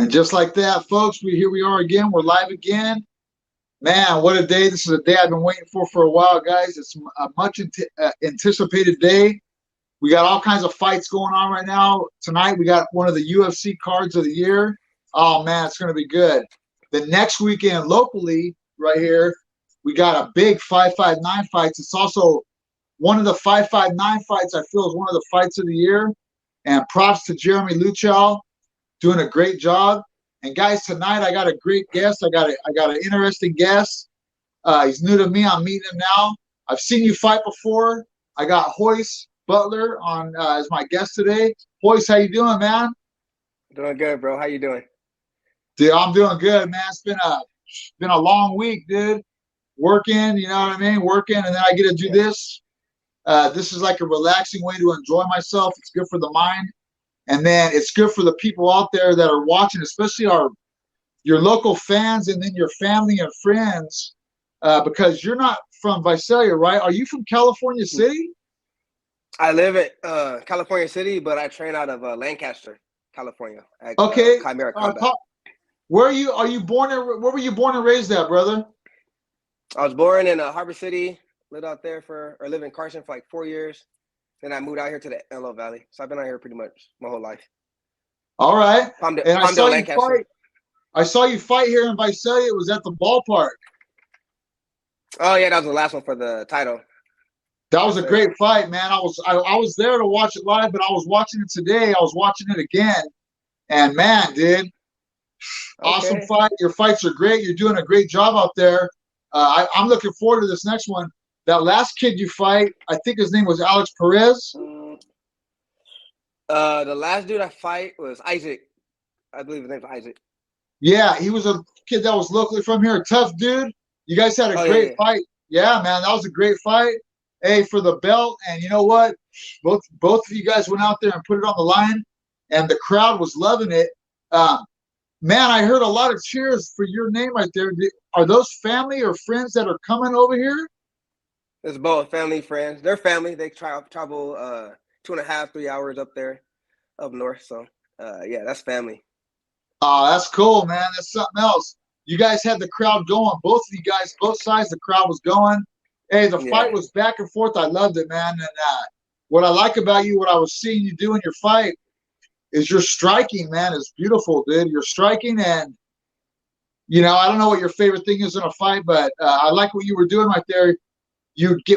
And just like that, folks, here we are again. We're live again. Man, what a day. This is a day I've been waiting for a while, guys. It's a much anticipated day. We got all kinds of fights going on right now. Tonight, we got one of the UFC cards of the year. Oh, man, it's going to be good. The next weekend, locally, right here, we got a big 559 fights. It's also one of the 559 fights I feel is one of the fights of the year. And props to Jeremy Luchau, doing a great job. And guys, tonight I got a great guest. I got an interesting guest. He's new to me. I'm meeting him now. I've seen you fight before. I got Royce Butler on as my guest today. Royce, how you doing, man? Doing good, bro. How you doing? Dude, I'm doing good, man. It's been a long week, dude. Working, you know what I mean? Working, and then I get to do this. This is like a relaxing way to enjoy myself. It's good for the mind. And then it's good for the people out there that are watching, especially your local fans and then your family and friends, because you're not from Visalia, right? Are you from California City? I live at California City, but I train out of Lancaster, California. At, Okay. Chimera Combat. Where were you born and raised at, brother? I was born in Harbor City, lived in Carson for like 4 years. Then I moved out here to the Antelope Valley. So I've been out here pretty much my whole life. All right. Lancaster. I saw you fight here in Visalia. It was at the ballpark. Oh yeah, that was the last one for the title. That was a great fight, man. I was there to watch it live, but I was watching it today. I was watching it again. And man, dude, awesome fight. Your fights are great. You're doing a great job out there. I'm looking forward to this next one. That last kid you fight, I think his name was Alex Perez. The last dude I fight was Isaac. I believe his name was Isaac. Yeah, he was a kid that was locally from here. A tough dude. You guys had a great fight. Yeah, man, that was a great fight. Hey, for the belt. And you know what? Both of you guys went out there and put it on the line, and the crowd was loving it. Man, I heard a lot of cheers for your name right there. Are those family or friends that are coming over here? It's both family, friends. They're family. They travel 2.5, 3 hours up north. So, yeah, that's family. Oh, that's cool, man. That's something else. You guys had the crowd going. Both of you guys, both sides, the crowd was going. Hey, the fight was back and forth. I loved it, man. And what I like about you, what I was seeing you do in your fight, is your striking, man. It's beautiful, dude. You're striking, and I don't know what your favorite thing is in a fight, but I like what you were doing right there.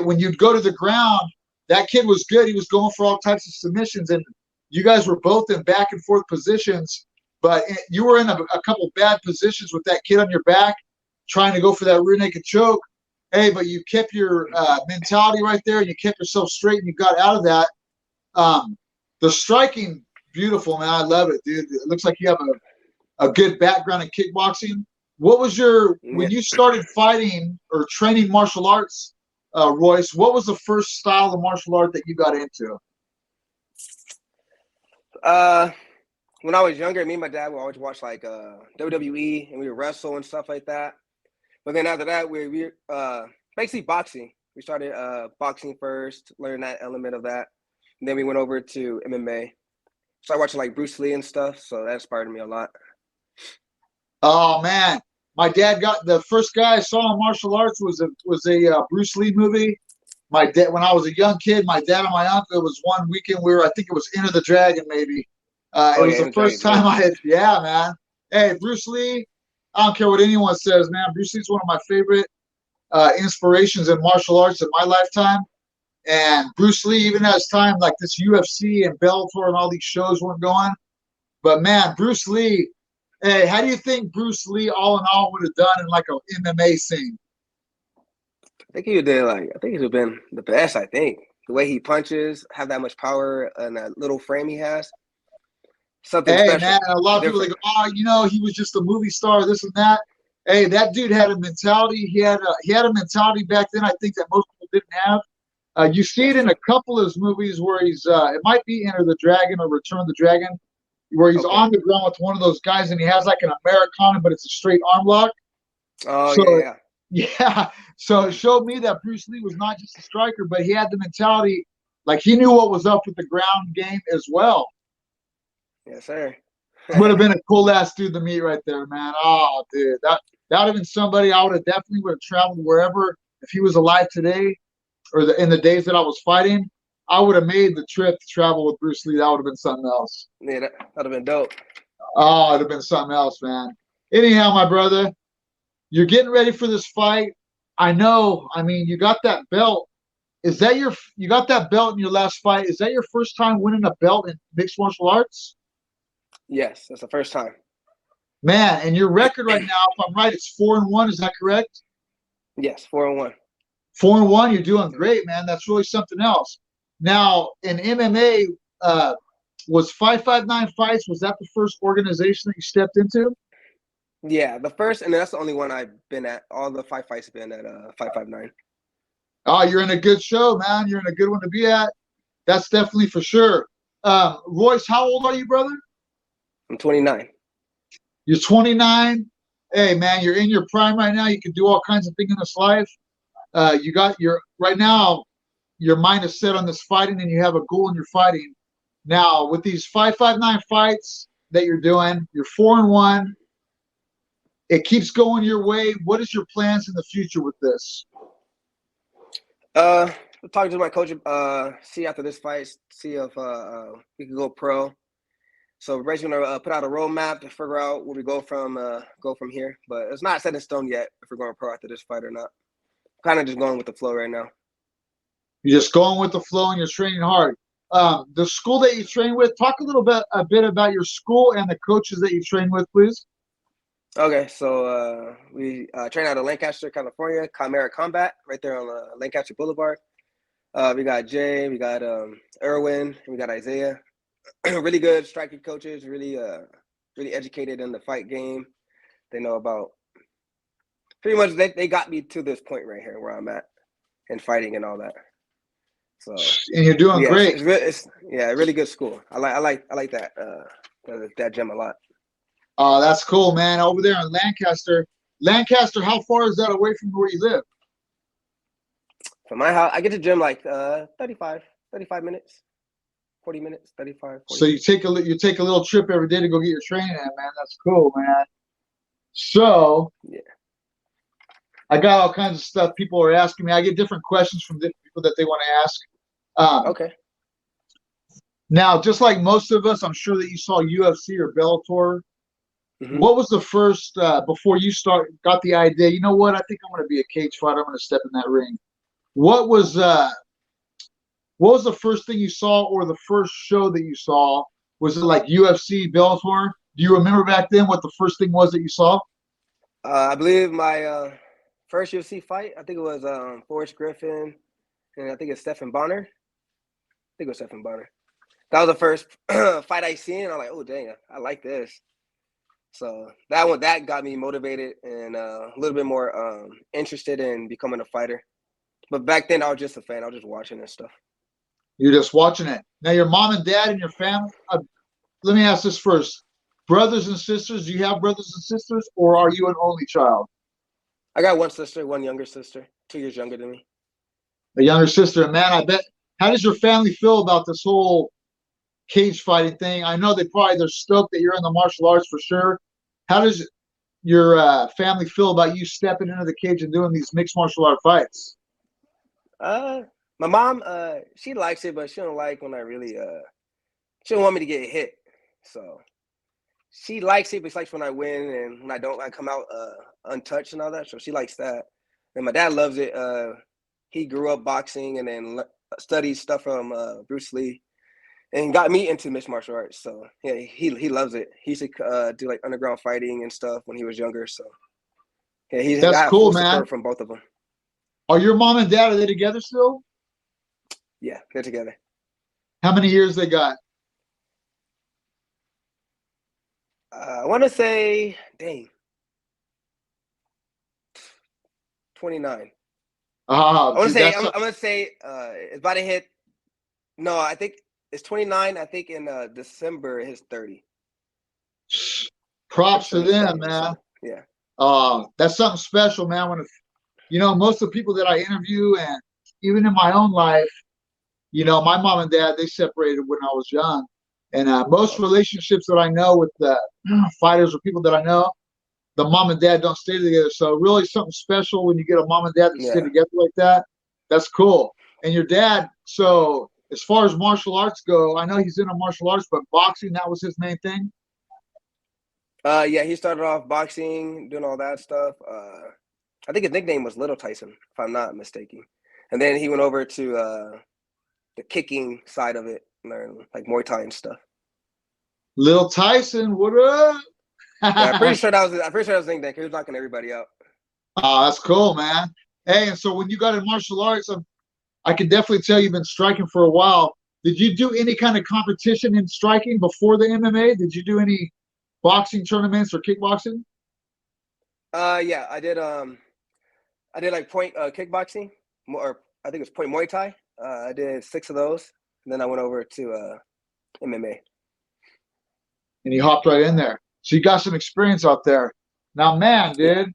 When you'd go to the ground, that kid was good. He was going for all types of submissions, and you guys were both in back and forth positions. But you were in a couple bad positions with that kid on your back, trying to go for that rear naked choke. Hey, but you kept your mentality right there, and you kept yourself straight, and you got out of that. The striking, beautiful, man. I love it, dude. It looks like you have a good background in kickboxing. What was when you started fighting or training martial arts, Royce, what was the first style of martial art that you got into? When I was younger, me and my dad would always watch like WWE, and we would wrestle and stuff like that. But then after that, we basically boxing. We started boxing first, learned that element of that. And then we went over to MMA. Started watching like Bruce Lee and stuff, so that inspired me a lot. Oh man, my dad got the first guy I saw in martial arts was a Bruce Lee movie. My dad, when I was a young kid, my dad and my uncle, it was one weekend I think it was Enter the Dragon, maybe. It was the first time I had, man. Hey, Bruce Lee, I don't care what anyone says, man. Bruce Lee's one of my favorite inspirations in martial arts in my lifetime. And Bruce Lee, even as time like this UFC and Bellator and all these shows weren't going. But man, Bruce Lee, hey, how do you think Bruce Lee all in all would have done in like an MMA scene? I think he would have been the best, I think. The way he punches, have that much power and that little frame he has. Something special. Man, a lot of people, they go, he was just a movie star, this and that. Hey, that dude had a mentality. He had a mentality back then, I think, that most people didn't have. You see it in a couple of his movies where he's, it might be Enter the Dragon or Return of the Dragon, where he's on the ground with one of those guys and he has like an Americana, but it's a straight arm lock. Oh, yeah. So it showed me that Bruce Lee was not just a striker, but he had the mentality, like he knew what was up with the ground game as well. Yes, sir. Would have been a cool ass dude to meet right there, man. Oh, dude, that would have been somebody I would have definitely would have traveled wherever if he was alive today, or in the days that I was fighting. I would have made the trip to travel with Bruce Lee. That would have been something else. Yeah, that'd have been dope. Oh, it'd have been something else, man. Anyhow, my brother, you're getting ready for this fight. I know. I mean, you got that belt. Is that you got that belt in your last fight? Is that your first time winning a belt in mixed martial arts? Yes, that's the first time. Man, and your record right now, if I'm right, it's 4-1. Is that correct? Yes, 4-1. 4-1. You're doing great, man. That's really something else. Now, in MMA, was 559 Fights? Was that the first organization that you stepped into? Yeah, the first, and that's the only one I've been at. All the 5 fights have been at 559. Oh, you're in a good show, man. You're in a good one to be at. That's definitely for sure. Royce, how old are you, brother? I'm 29. You're 29. Hey, man, you're in your prime right now. You can do all kinds of things in this life. You got your right now. Your mind is set on this fighting, and you have a goal in your fighting. Now, with these 559 fights that you're doing, you're 4-1. It keeps going your way. What is your plans in the future with this? Talking to my coach. See after this fight, see if we can go pro. So we're basically gonna put out a roadmap to figure out where we go from here. But it's not set in stone yet if we're going pro after this fight or not. Kind of just going with the flow right now. You're just going with the flow and you're training hard. The school that you train with, talk a bit about your school and the coaches that you train with, please. Okay, so we train out of Lancaster, California, Chimera Combat, right there on Lancaster Boulevard. We got Jay, we got Erwin, and we got Isaiah. Really good striking coaches, really educated in the fight game. They know about pretty much they got me to this point right here where I'm at and fighting and all that. So and you're doing great. It's a really good school. I like that gym a lot. Oh, that's cool, man. Over there in Lancaster. Lancaster, how far is that away from where you live? From my house, I get to gym like 35 minutes. 40 minutes, 35. 40 so you take a little trip every day to go get your training in, man. That's cool, man. So yeah, I got all kinds of stuff people are asking me. I get different questions from different people that they want to ask. Okay. Now, just like most of us, I'm sure that you saw UFC or Bellator. Mm-hmm. What was the first before you got the idea? You know what? I think I'm going to be a cage fighter. I'm going to step in that ring. What was the first thing you saw, or the first show that you saw? Was it like UFC, Bellator? Do you remember back then what the first thing was that you saw? I believe my first UFC fight, I think it was Forrest Griffin, and I think it's Stephen Bonner. I think it was Stephen Bonner. That was the first fight I seen, and I'm like, oh, dang, I like this. So that got me motivated and a little bit more interested in becoming a fighter. But back then, I was just a fan. I was just watching this stuff. You're just watching it. Now, your mom and dad and your family, let me ask this first. Brothers and sisters, do you have brothers and sisters, or are you an only child? I got one sister, one younger sister, 2 years younger than me. A younger sister. Man, I bet. How does your family feel about this whole cage fighting thing? I know they're stoked that you're in the martial arts for sure. How does your family feel about you stepping into the cage and doing these mixed martial art fights? My mom, she likes it, but she don't like when I really she don't want me to get hit. So she likes it, but she likes when I win, and when I don't, I come out untouched and all that. So she likes that. And my dad loves it. He grew up boxing and then studied stuff from Bruce Lee, and got me into mixed martial arts. So yeah, he loves it. He used to do like underground fighting and stuff when he was younger. So yeah, he's got cool, full man. support from both of them. Are your mom and dad, are they together still? Yeah, they're together. How many years they got? I want to say, dang, 29. I'm gonna say it's about to hit. No, I think it's 29. I think in December his 30. Props to them, man. Yeah. That's something special, man. Most of the people that I interview, and even in my own life, my mom and dad, they separated when I was young. And most relationships that I know with the fighters or people that I know, the mom and dad don't stay together. So really something special when you get a mom and dad that stay Yeah. together like that. That's cool. And your dad, so as far as martial arts go, I know he's into martial arts, but boxing, that was his main thing. Yeah, he started off boxing, doing all that stuff. I think his nickname was Little Tyson, if I'm not mistaken. And then he went over to the kicking side of it, learn like Muay Thai and stuff. Little Tyson, what up? Yeah, I'm pretty sure that was his nickname. He was knocking everybody out. Oh, that's cool, man. Hey, and so when you got in martial arts, I can definitely tell you've been striking for a while. Did you do any kind of competition in striking before the MMA? Did you do any boxing tournaments or kickboxing? Yeah, I did. I did like point kickboxing, or I think it was point Muay Thai. I did 6 of those, and then I went over to MMA. And you hopped right in there. So you got some experience out there. Now, man, Yeah. dude,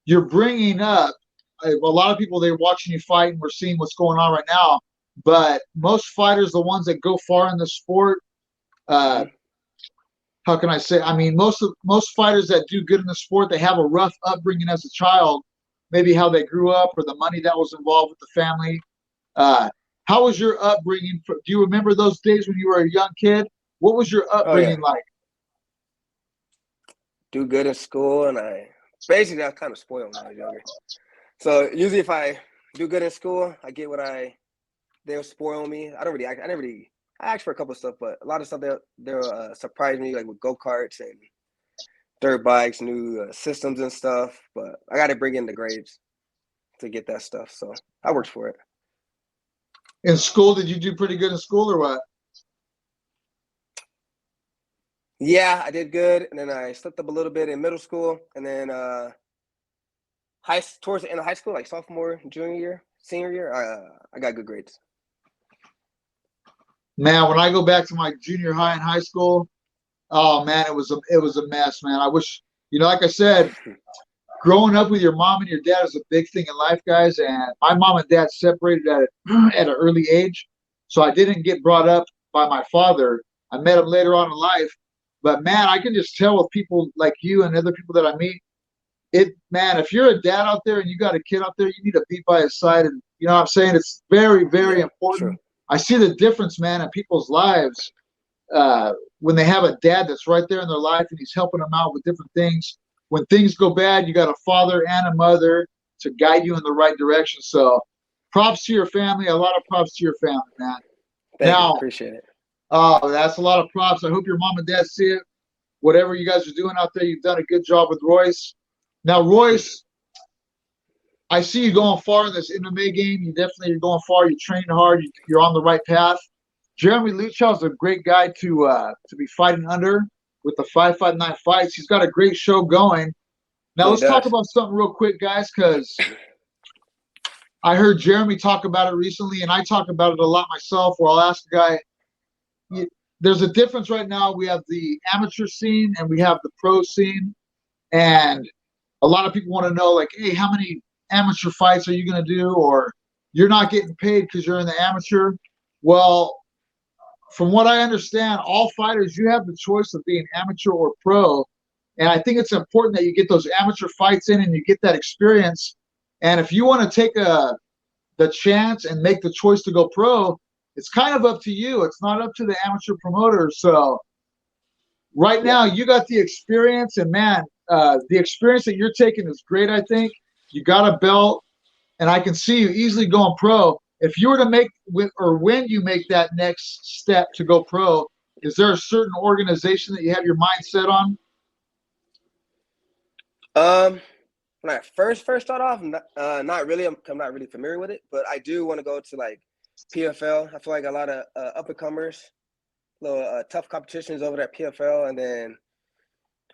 you're bringing up a lot of people. They're watching you fight, and we're seeing what's going on right now. But most fighters, the ones that go far in the sport, uh, how can I say? I mean, most fighters that do good in the sport, they have a rough upbringing as a child, maybe how they grew up or the money that was involved with the family. How was your upbringing? Do you remember those days when you were a young kid? What was your Oh yeah, upbringing like? do good in school, and I was kind of spoiled when I was younger. So usually, if I do good in school, I get what they'll spoil me. I never really. I asked for a couple of stuff, but a lot of stuff they'll surprise me, like with go karts and dirt bikes, new systems and stuff. But I got to bring in the grades to get that stuff. So I worked for it. In school, did you do pretty good in school or what? Yeah, I did good, and then I slipped up a little bit in middle school, and then towards the end of high school, like sophomore, junior year, senior year, I got good grades. Man, when I go back to my junior high and high school, oh man, it was a mess, man. I wish, like I said, growing up with your mom and your dad is a big thing in life, guys. And my mom and dad separated at an early age, so I didn't get brought up by my father. I met him later on in life, but man, I can just tell with people like you and other people that I meet, man, if you're a dad out there and you got a kid out there, you need to be by his side. And you know what I'm saying? It's very, very Yeah, important. true. I see the difference, man, in people's lives when they have a dad that's right there in their life and he's helping them out with different things. When things go bad, you got a father and a mother to guide you in the right direction. So props to your family. A lot of props to your family, man. Thank you, Now, appreciate it. that's a lot of props. I hope your mom and dad see it. Whatever you guys are doing out there, you've done a good job with Royce. Now, Royce, I see you going far in this MMA game. You definitely are going far. You're training hard. You're on the right path. Jeremy Luchow is a great guy to be fighting under with the 559 fights. He's got a great show going. Now Yeah, he let's talk does. about something real quick, guys, because I heard Jeremy talk about it recently, and I talk about it a lot myself. Where I'll ask a guy, there's a difference right now. We have the amateur scene and we have the pro scene, and a lot of people want to know, like, hey, how many amateur fights are you going to do? Or you're not getting paid because you're in the amateur. Well, from what I understand, all fighters, you have the choice of being amateur or pro. And I think it's important that you get those amateur fights in and you get that experience. And if you want to take the chance and make the choice to go pro, it's kind of up to you. It's not up to the amateur promoter. So right Yeah. now, you got the experience, and man, the experience that you're taking is great. I think you got a belt, and I can see you easily going pro. If you were to make when you make that next step to go pro, is there a certain organization that you have your mind set on? When I first start off, not really. I'm not really familiar with it, but I do want to go to like PFL. I feel like a lot of up and comers, little tough competitions over at PFL, and then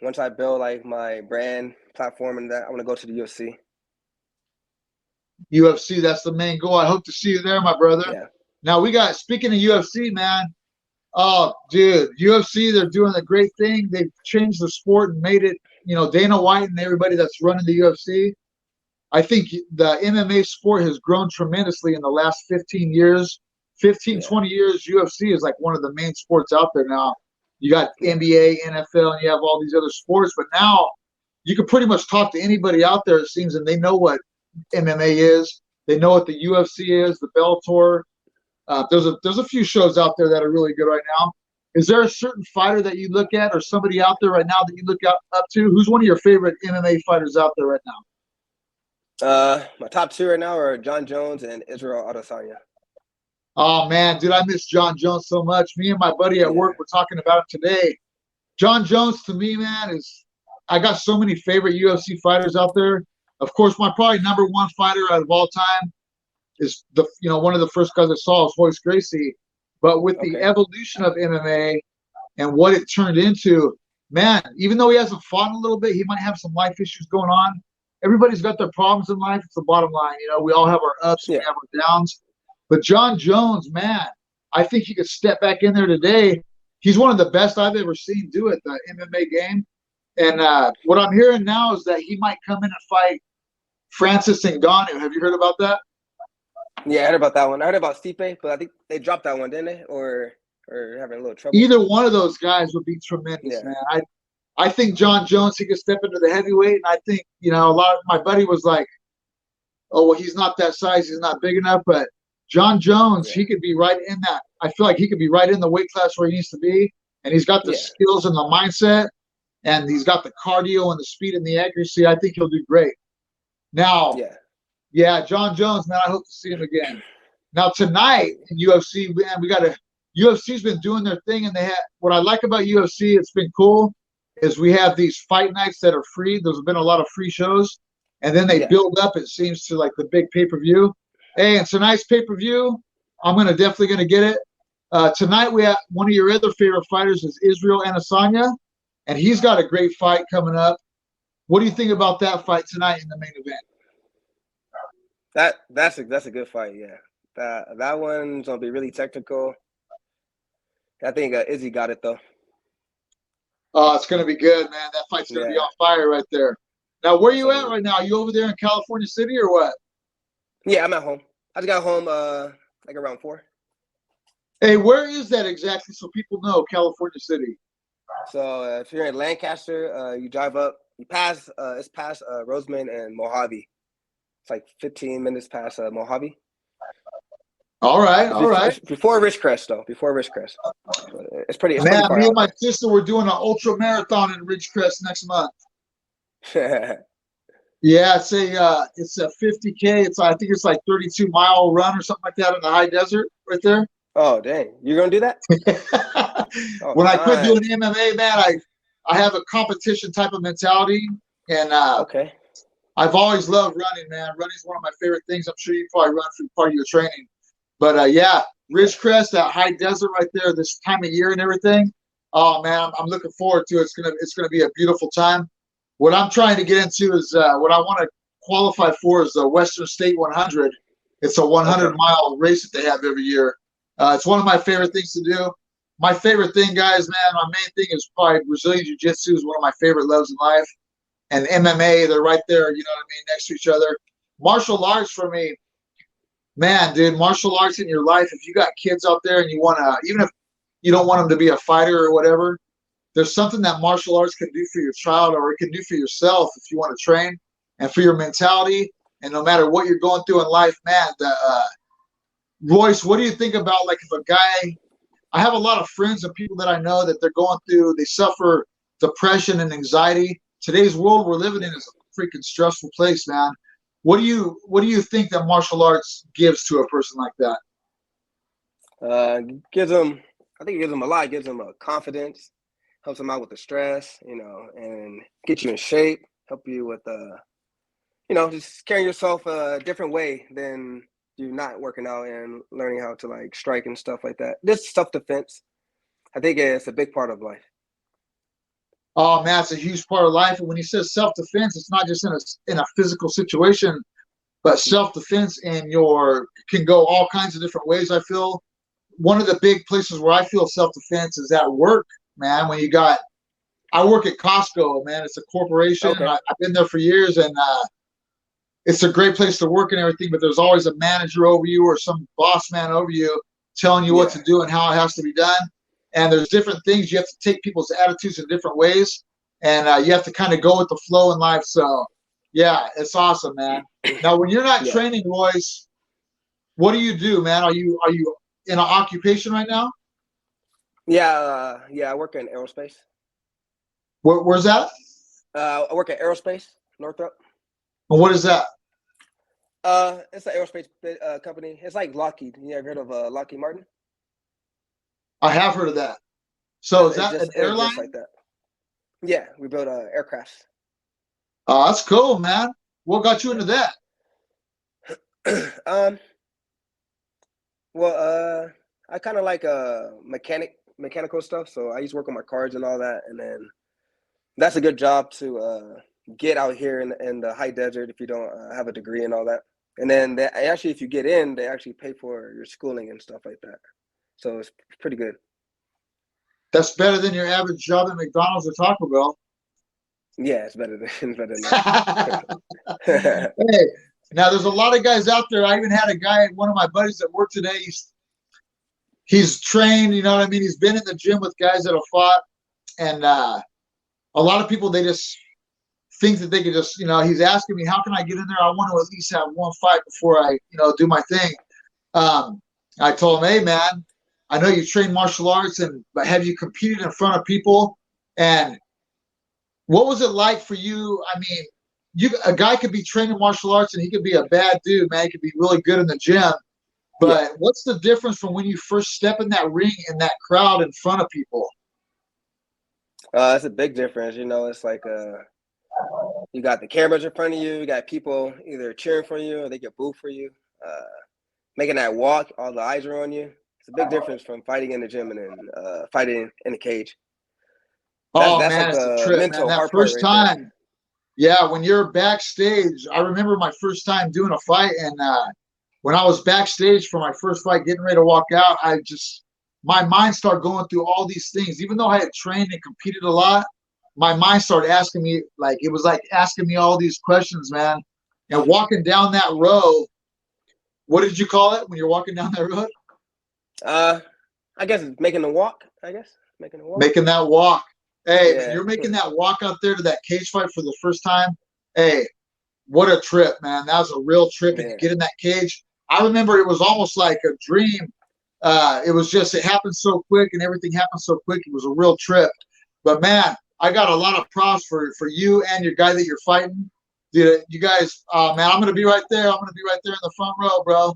once I build like my brand platform and that, I want to go to the UFC. UFC, that's the main goal. I hope to see you there, my brother. Yeah. Now speaking of UFC, man. Oh, dude, UFC, they're doing a great thing. They've changed the sport and made it, Dana White and everybody that's running the UFC. I think the MMA sport has grown tremendously in the last 15 years 15, 20 years, UFC is like one of the main sports out there now. You got NBA, NFL, and you have all these other sports. But now you can pretty much talk to anybody out there, it seems, and they know what MMA is. They know what the UFC is, the Bellator. There's a few shows out there that are really good right now. Is there a certain fighter that you look at or somebody out there right now that you look up to? Who's one of your favorite MMA fighters out there right now? My top two right now are John Jones and Israel Adesanya. Oh, man, dude, I miss John Jones so much. Me and my buddy at work were talking about it today. John Jones, to me, man, I got so many favorite UFC fighters out there. Of course, my probably number one fighter out of all time is one of the first guys I saw was Royce Gracie. But with the evolution of MMA and what it turned into, man, even though he hasn't fought in a little bit, he might have some life issues going on. Everybody's got their problems in life. It's the bottom line. We all have our ups, we have our downs. But John Jones, man, I think he could step back in there today. He's one of the best I've ever seen do it, the MMA game. And what I'm hearing now is that he might come in and fight Francis Ngannou. Have you heard about that? Yeah, I heard about that one. I heard about Stipe, but I think they dropped that one, didn't they? Or having a little trouble. Either one of those guys would be tremendous, man. I think John Jones, he could step into the heavyweight, and I think, a lot of my buddy was like, oh, well, he's not that size, he's not big enough, but John Jones, he could be right in that. I feel like he could be right in the weight class where he needs to be, and he's got the skills and the mindset, and he's got the cardio and the speed and the accuracy. I think he'll do great. Now, John Jones, man, I hope to see him again. Now, tonight in UFC, man, UFC's been doing their thing, and what I like about UFC, it's been cool, is we have these fight nights that are free. There's been a lot of free shows, and then they build up, it seems, to like the big pay-per-view. Hey, and tonight's pay-per-view, I'm definitely going to get it. Tonight, we have one of your other favorite fighters is Israel Adesanya, and he's got a great fight coming up. What do you think about that fight tonight in the main event? That's a good fight, yeah. That one's gonna be really technical. I think Izzy got it though. Oh, it's gonna be good, man. That fight's gonna be on fire right there. Now, where are you at right now? Are you over there in California City or what? Yeah, I'm at home. I just got home like around 4. Hey, where is that exactly so people know California City? So if you're in Lancaster, you drive up, it's past Roseman and Mojave. It's like 15 minutes past Mojave. All right. It's before Ridgecrest, though. Before Ridgecrest. It's pretty far me and out. my sister were doing an ultra marathon in Ridgecrest next month. Yeah, it's a 50K. I think it's like 32-mile run or something like that in the high desert right there. Oh, dang. You're going to do that? When I quit doing MMA, man, I have a competition type of mentality. And I've always loved running, man. Running's one of my favorite things. I'm sure you probably run for part of your training. But, Ridgecrest, that high desert right there, this time of year and everything. Oh, man, I'm looking forward to it. It's gonna be a beautiful time. What I'm trying to get into is what I want to qualify for is the Western State 100. It's a 100-mile race that they have every year. It's one of my favorite things to do. My favorite thing, guys, man, my main thing is probably Brazilian Jiu-Jitsu is one of my favorite loves in life. And MMA, they're right there, you know what I mean, next to each other. Martial arts for me, man, dude, martial arts in your life, if you got kids out there and you want to, even if you don't want them to be a fighter or whatever, there's something that martial arts can do for your child or it can do for yourself if you want to train and for your mentality. And no matter what you're going through in life, man, Royce, what do you think about, like, if a guy, I have a lot of friends and people that I know that they're going through, they suffer depression and anxiety. Today's world we're living in is a freaking stressful place, man. What do you think that martial arts gives to a person like that? I think it gives them a lot. It gives them a confidence, helps them out with the stress, and get you in shape, help you with, just carrying yourself a different way than you not working out and learning how to, like, strike and stuff like that. Just self-defense. I think it's a big part of life. Oh, man, it's a huge part of life. And when he says self-defense, it's not just in a physical situation, but self-defense can go all kinds of different ways, I feel. One of the big places where I feel self-defense is at work, man. I work at Costco, man. It's a corporation. Okay. I've been there for years, and it's a great place to work and everything, but there's always a manager over you or some boss man over you telling you what to do and how it has to be done. And there's different things. You have to take people's attitudes in different ways, and you have to kind of go with the flow in life. So, yeah, it's awesome, man. Now, when you're not training, Royce, what do you do, man? Are you in an occupation right now? Yeah, I work in aerospace. Where's that? I work at aerospace, Northrop. And what is that? It's an aerospace company. It's like Lockheed. You ever heard of Lockheed Martin? I have heard of that. So is that an airline? Like that. Yeah, we build aircrafts. Oh, that's cool, man. What got you into that? Well, I kind of like mechanical stuff. So I used to work on my cars and all that, and then that's a good job to get out here in the high desert if you don't have a degree and all that. And then actually, if you get in, they actually pay for your schooling and stuff like that. So it's pretty good. That's better than your average job at McDonald's or Taco Bell. Yeah, it's better than that. Hey, now there's a lot of guys out there. I even had a guy, one of my buddies at work today. He's trained, you know what I mean? He's been in the gym with guys that have fought. And a lot of people, they just think that they could just, he's asking me, how can I get in there? I want to at least have one fight before I, do my thing. I told him, hey, man, I know you train martial arts, but have you competed in front of people? And what was it like for you? I mean, a guy could be training martial arts and he could be a bad dude, man. He could be really good in the gym. But what's the difference from when you first step in that ring in that crowd in front of people? It's a big difference. It's like you got the cameras in front of you. You got people either cheering for you or they get booed for you. Making that walk, all the eyes are on you. It's a big difference from fighting in the gym and then fighting in the cage. That's man, like it's a trip, man. That first time, when you're backstage, I remember my first time doing a fight, and when I was backstage for my first fight, getting ready to walk out, my mind started going through all these things. Even though I had trained and competed a lot, my mind started asking me, it was like asking me all these questions, man. And walking down that road, what did you call it when you're walking down that road? I guess it's making the walk. Making that walk. Hey, when you're making that walk out there to that cage fight for the first time, hey, what a trip, man. That was a real trip. And you get in that cage. I remember it was almost like a dream. It happened so quick and everything happened so quick. It was a real trip. But, man, I got a lot of props for you and your guy that you're fighting. Dude, you guys, man, I'm going to be right there. I'm going to be right there in the front row, bro.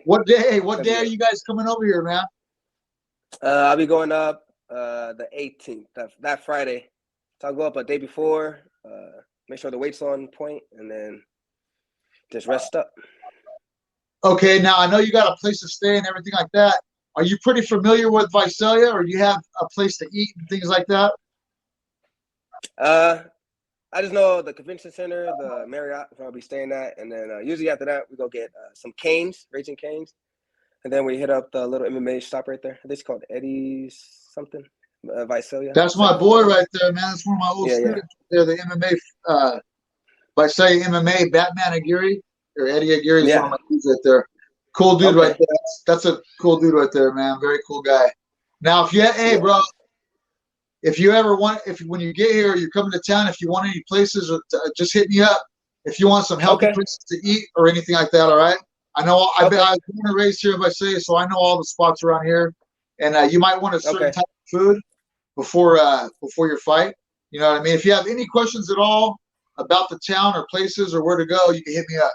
What day are you guys coming over here, man? I'll be going up the 18th, that Friday. So I'll go up a day before, make sure the weight's on point, and then just rest up. Okay, now I know you got a place to stay and everything like that. Are you pretty familiar with Visalia, or do you have a place to eat and things like that? I just know the convention center, the Marriott, where I'll be staying at, and then usually after that we go get some canes, raging canes, and then we hit up the little MMA shop right there. This is called Eddie's something, Visalia. That's my boy right there, man. That's one of my old students there, the MMA, Visalia MMA, Batman Aguirre, or Eddie Aguirre is one of my dudes right there. Cool dude right there. That's a cool dude right there, man. Very cool guy. Now, bro, if you ever when you get here, you're coming to town, if you want any places, just hit me up. If you want some healthy places to eat or anything like that, all right? I know I was born and raised here in Visalia, so I know all the spots around here. And you might want a certain type of food before your fight. You know what I mean? If you have any questions at all about the town or places or where to go, you can hit me up.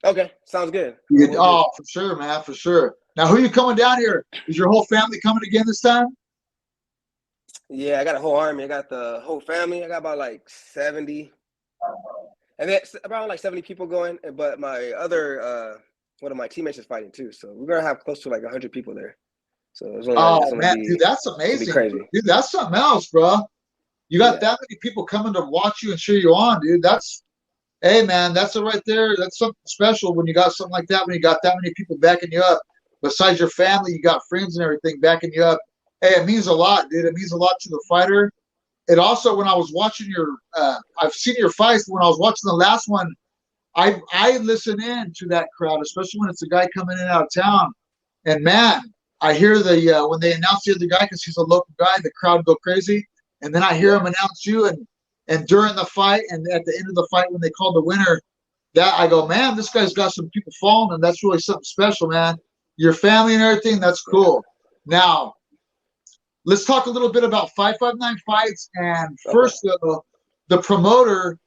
Okay, sounds good. For sure, man, for sure. Now, who are you coming down here? Is your whole family coming again this time? Yeah, I got a whole army. I got the whole family. I got about like 70. And then around like 70 people going. But my other, one of my teammates is fighting too. So we're going to have close to like 100 people there. So it's only dude, that's amazing. Crazy. Dude, that's something else, bro. You got that many people coming to watch you and cheer you on, dude. Hey, man, that's it right there. That's something special when you got something like that, when you got that many people backing you up. Besides your family, you got friends and everything backing you up. Hey, it means a lot, dude. It means a lot to the fighter. It also, when I was watching I've seen your fights. When I was watching the last one, I listen in to that crowd, especially when it's a guy coming in and out of town. And man, I hear when they announce the other guy because he's a local guy, the crowd go crazy. And then I hear him announce you, and during the fight and at the end of the fight when they called the winner, that I go, man, this guy's got some people following him. That's really something special, man. Your family and everything, that's cool. Now, let's talk a little bit about 559 Fights. And first, the promoter,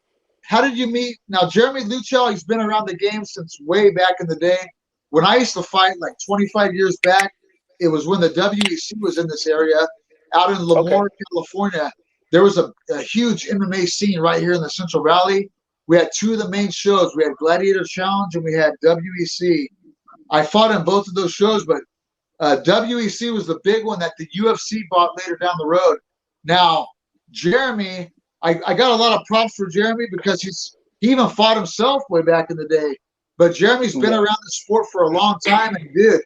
how did you meet? Now, Jeremy Luchel, he's been around the game since way back in the day. When I used to fight like 25 years back, it was when the WEC was in this area out in Lemoore, California. There was a huge MMA scene right here in the Central Valley. We had two of the main shows. We had Gladiator Challenge and we had WEC. I fought in both of those shows, but WEC was the big one that the UFC bought later down the road. Now, Jeremy, I got a lot of props for Jeremy because he even fought himself way back in the day. But Jeremy's been around the sport for a long time, and dude,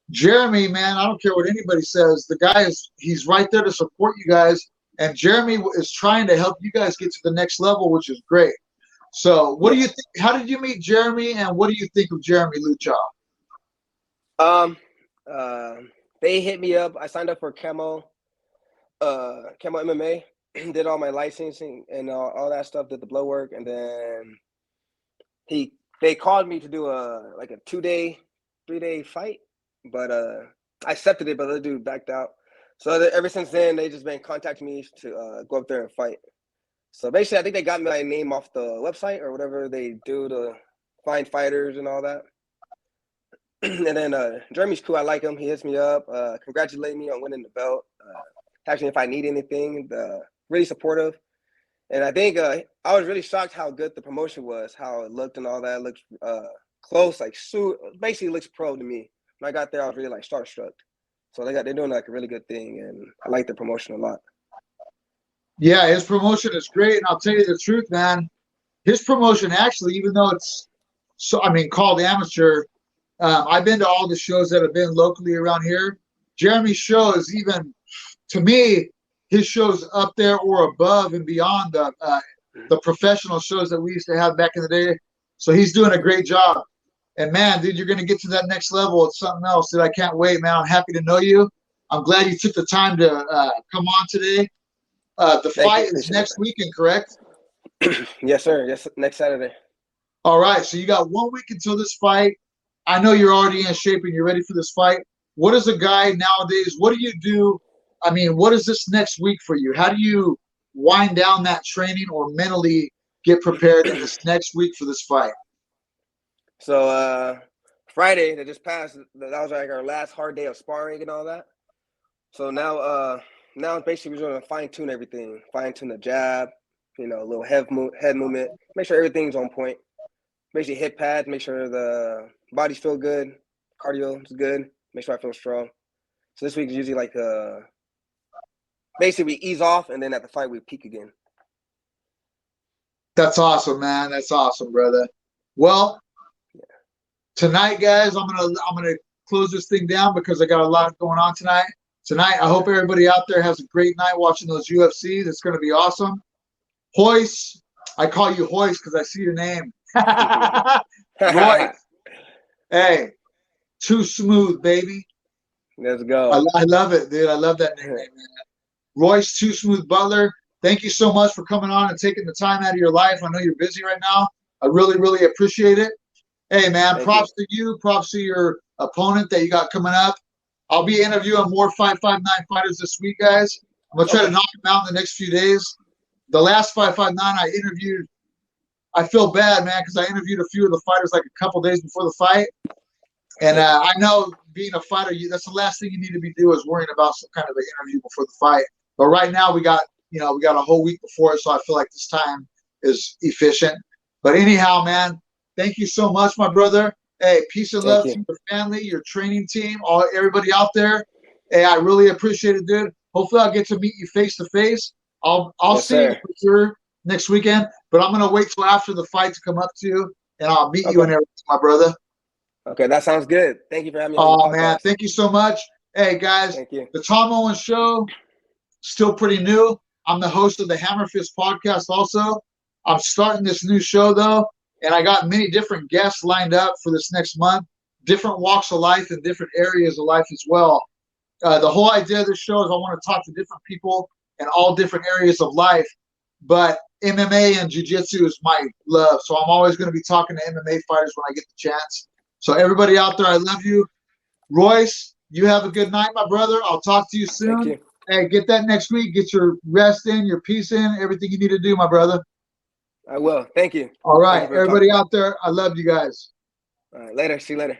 Jeremy, man, I don't care what anybody says. The guy he's right there to support you guys, and Jeremy is trying to help you guys get to the next level, which is great. So, what do you think? How did you meet Jeremy, and what do you think of Jeremy Luchel? They hit me up. I signed up for Camo MMA, did all my licensing and all that stuff, did the blow work, and then they called me to do a 3-day fight, but I accepted it, but the dude backed out. So ever since then, they just been contacting me to go up there and fight. So basically, I think they got my name off the website or whatever they do to find fighters and all that. And then Jeremy's cool. I like him. He hits me up, congratulating me on winning the belt. Asking if I need anything. Really supportive. And I think I was really shocked how good the promotion was, how it looked and all that. It looked close, basically looks pro to me. When I got there, I was really like starstruck. So they're doing like a really good thing, and I like the promotion a lot. Yeah, his promotion is great, and I'll tell you the truth, man. His promotion actually, even though it's called amateur, I've been to all the shows that have been locally around here. Jeremy's show is even, to me, his show's up there or above and beyond the professional shows that we used to have back in the day. So he's doing a great job. And man, dude, you're going to get to that next level. It's something else, dude. I can't wait, man. I'm happy to know you. I'm glad you took the time to come on today. The fight is next weekend, correct? Yes, sir. Yes, next Saturday. All right. So you got 1 week until this fight. I know you're already in shape and you're ready for this fight. What is a guy nowadays? What do you do? I mean, what is this next week for you? How do you wind down that training or mentally get prepared in this next week for this fight? So Friday that just passed, that was like our last hard day of sparring and all that. So now basically we're going to fine-tune everything. Fine-tune the jab, a little head movement. Make sure everything's on point. Basically hip pads, make sure the bodies feel good. Cardio is good. Make sure I feel strong. So this week is usually like basically we ease off, and then at the fight we peak again. That's awesome, man. That's awesome, brother. Well, tonight, guys, I'm gonna close this thing down because I got a lot going on tonight. I hope everybody out there has a great night watching those UFCs. It's gonna be awesome. Royce, I call you Royce because I see your name. Royce, hey, too smooth, baby. Let's go. I love it, dude. I love that nickname, man. Royce Too Smooth Butler, thank you so much for coming on and taking the time out of your life. I know you're busy right now. I really, really appreciate it. Hey, man, props to you. Props to your opponent that you got coming up. I'll be interviewing more 559 fighters this week, guys. I'm going to try to knock them out in the next few days. The last 559 I interviewed, I feel bad, man, because I interviewed a few of the fighters like a couple days before the fight. And I know being a fighter, that's the last thing you need to be doing is worrying about some kind of an interview before the fight. But right now we got a whole week before it, so I feel like this time is efficient. But anyhow, man, thank you so much, my brother. Hey, peace and love to your family, your training team, everybody out there. Hey, I really appreciate it, dude. Hopefully I'll get to meet you face to face. I'll see you for sure next weekend, but I'm gonna wait till after the fight to come up to you and I'll meet you and everything, my brother. Okay, that sounds good. Thank you for having me on the podcast. Man, thank you so much. Hey guys, the Tom Owens Show, still pretty new. I'm the host of the Hammer Fist podcast also. I'm starting this new show though, and I got many different guests lined up for this next month. different walks of life and different areas of life as well. The whole idea of this show is I want to talk to different people in all different areas of life, but MMA and jiu-jitsu is my love. So I'm always going to be talking to MMA fighters when I get the chance. So everybody out there, I love you. Royce, you have a good night, my brother. I'll talk to you soon. Thank you. Hey, get that next week. Get your rest in, your peace in, everything you need to do, my brother. I will. Thank you. All right. Thank you Everybody out there, I love you guys. All right. Later. See you later.